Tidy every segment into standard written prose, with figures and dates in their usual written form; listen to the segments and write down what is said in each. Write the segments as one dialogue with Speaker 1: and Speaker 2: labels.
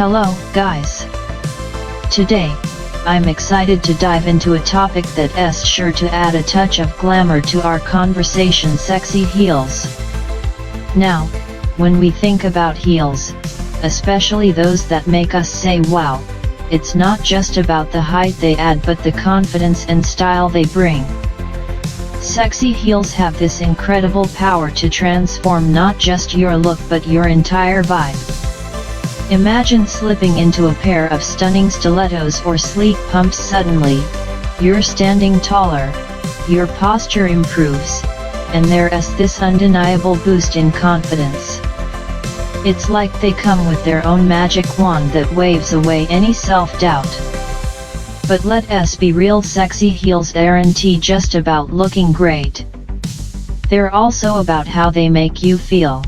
Speaker 1: Hello, guys. Today, I'm excited to dive into a topic that's sure to add a touch of glamour to our conversation: sexy heels. Now, when we think about heels, especially those that make us say wow, it's not just about the height they add but the confidence and style they bring. Sexy heels have this incredible power to transform not just your look but your entire vibe. Imagine slipping into a pair of stunning stilettos or sleek pumps. Suddenly, you're standing taller, your posture improves, and there's this undeniable boost in confidence. It's like they come with their own magic wand that waves away any self-doubt. But let us be real, sexy heels aren't just about looking great. They're also about how they make you feel.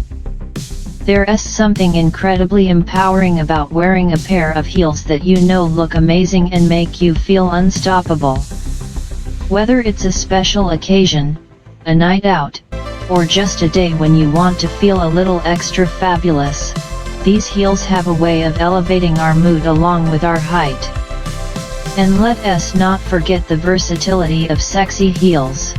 Speaker 1: There's something incredibly empowering about wearing a pair of heels that you know look amazing and make you feel unstoppable. Whether it's a special occasion, a night out, or just a day when you want to feel a little extra fabulous, these heels have a way of elevating our mood along with our height. And let us not forget the versatility of sexy heels.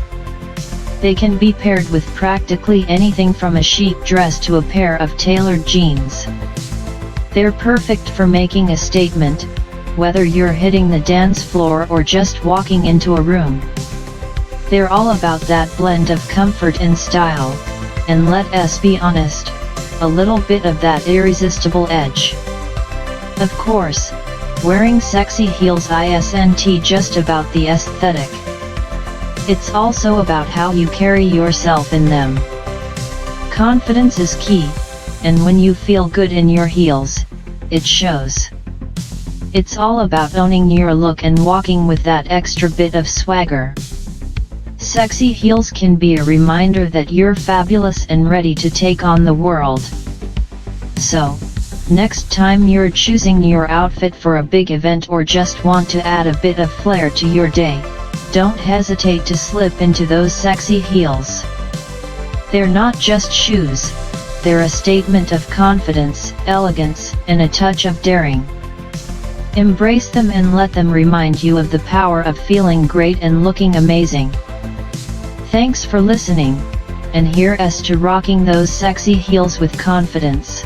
Speaker 1: They can be paired with practically anything from a chic dress to a pair of tailored jeans. They're perfect for making a statement, whether you're hitting the dance floor or just walking into a room. They're all about that blend of comfort and style, and let us be honest, a little bit of that irresistible edge. Of course, wearing sexy heels isn't just about the aesthetic. It's also about how you carry yourself in them. Confidence is key, and when you feel good in your heels, it shows. It's all about owning your look and walking with that extra bit of swagger. Sexy heels can be a reminder that you're fabulous and ready to take on the world. So, next time you're choosing your outfit for a big event or just want to add a bit of flair to your day, don't hesitate to slip into those sexy heels. They're not just shoes, they're a statement of confidence, elegance, and a touch of daring. Embrace them and let them remind you of the power of feeling great and looking amazing. Thanks for listening, and here's to rocking those sexy heels with confidence.